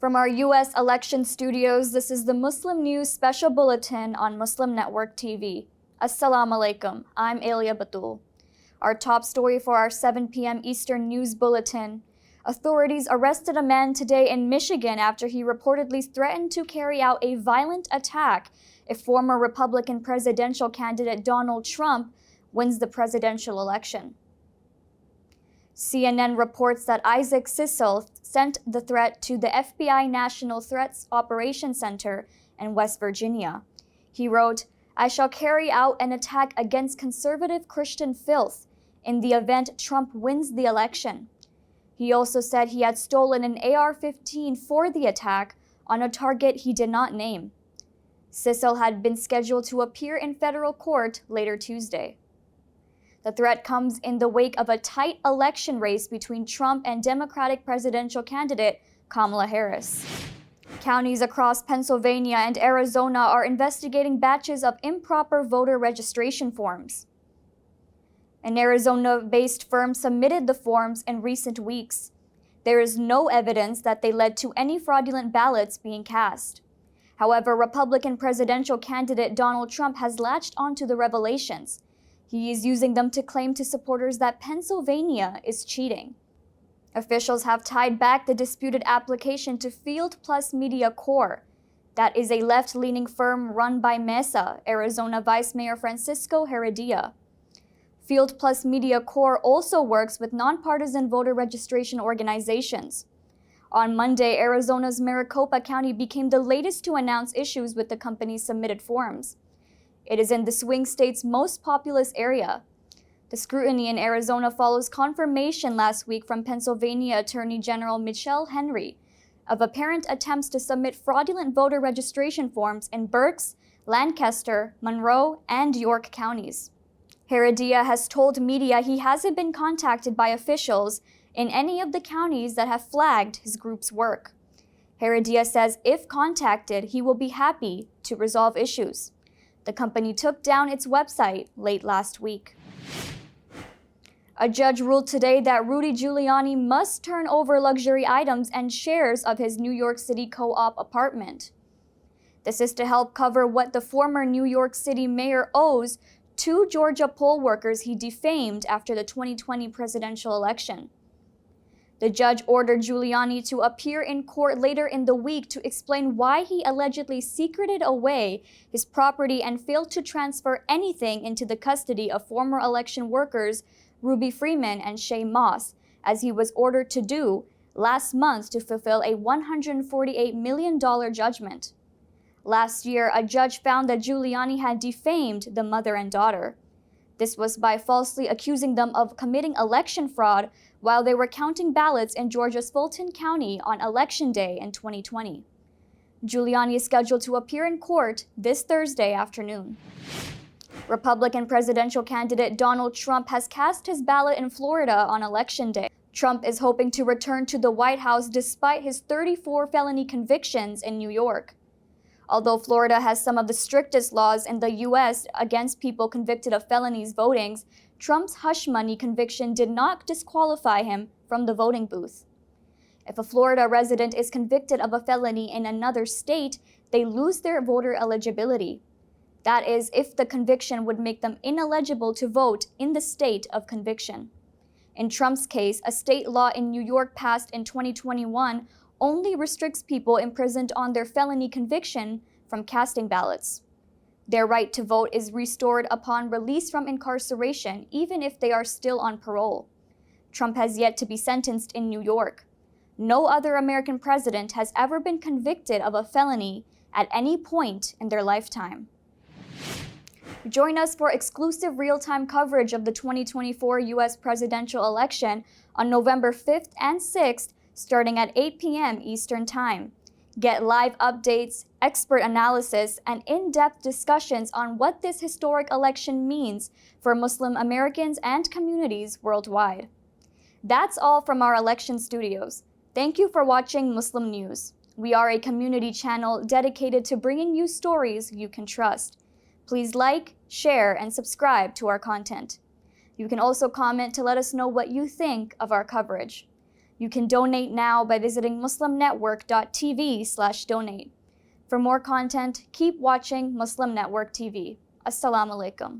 From our U.S. election studios, this is the Muslim News Special Bulletin on Muslim Network TV. Assalamu alaikum, I'm Aylia Batool. Our top story for our 7 p.m. Eastern News Bulletin. Authorities arrested a man today in Michigan after he reportedly threatened to carry out a violent attack if former Republican presidential candidate Donald Trump wins the presidential election. CNN reports that Isaac Sissel sent the threat to the FBI National Threats Operations Center in West Virginia. He wrote, "I shall carry out an attack against conservative Christian filth in the event Trump wins the election." He also said he had stolen an AR-15 for the attack on a target he did not name. Sissel had been scheduled to appear in federal court later Tuesday. The threat comes in the wake of a tight election race between Trump and Democratic presidential candidate Kamala Harris. Counties across Pennsylvania and Arizona are investigating batches of improper voter registration forms. An Arizona-based firm submitted the forms in recent weeks. There is no evidence that they led to any fraudulent ballots being cast. However, Republican presidential candidate Donald Trump has latched onto the revelations. He is using them to claim to supporters that Pennsylvania is cheating. Officials have tied back the disputed application to Field Plus Media Corp. That is a left-leaning firm run by Mesa, Arizona Vice Mayor Francisco Heredia. Field Plus Media Corp also works with nonpartisan voter registration organizations. On Monday, Arizona's Maricopa County became the latest to announce issues with the company's submitted forms. It is in the swing state's most populous area. The scrutiny in Arizona follows confirmation last week from Pennsylvania Attorney General Michelle Henry of apparent attempts to submit fraudulent voter registration forms in Berks, Lancaster, Monroe, and York counties. Heredia has told media he hasn't been contacted by officials in any of the counties that have flagged his group's work. Heredia says if contacted, he will be happy to resolve issues. The company took down its website late last week. A judge ruled today that Rudy Giuliani must turn over luxury items and shares of his New York City co-op apartment. This is to help cover what the former New York City mayor owes two Georgia poll workers he defamed after the 2020 presidential election. The judge ordered Giuliani to appear in court later in the week to explain why he allegedly secreted away his property and failed to transfer anything into the custody of former election workers Ruby Freeman and Shay Moss, as he was ordered to do last month to fulfill a $148 million judgment. Last year, a judge found that Giuliani had defamed the mother and daughter. This was by falsely accusing them of committing election fraud while they were counting ballots in Georgia's Fulton County on Election Day in 2020. Giuliani is scheduled to appear in court this Thursday afternoon. Republican presidential candidate Donald Trump has cast his ballot in Florida on Election Day. Trump is hoping to return to the White House despite his 34 felony convictions in New York. Although Florida has some of the strictest laws in the U.S. against people convicted of felonies voting, Trump's hush money conviction did not disqualify him from the voting booth. If a Florida resident is convicted of a felony in another state, they lose their voter eligibility. That is, if the conviction would make them ineligible to vote in the state of conviction. In Trump's case, a state law in New York passed in 2021 only restricts people imprisoned on their felony conviction from casting ballots. Their right to vote is restored upon release from incarceration, even if they are still on parole. Trump has yet to be sentenced in New York. No other American president has ever been convicted of a felony at any point in their lifetime. Join us for exclusive real-time coverage of the 2024 U.S. presidential election on November 5th and 6th, starting at 8 p.m. Eastern Time. Get live updates, expert analysis, and in-depth discussions on what this historic election means for Muslim Americans and communities worldwide. That's all from our election studios. Thank you for watching Muslim News. We are a community channel dedicated to bringing you stories you can trust. Please like, share, and subscribe to our content. You can also comment to let us know what you think of our coverage. You can donate now by visiting muslimnetwork.tv/donate. For more content, keep watching Muslim Network TV. Assalamu alaikum.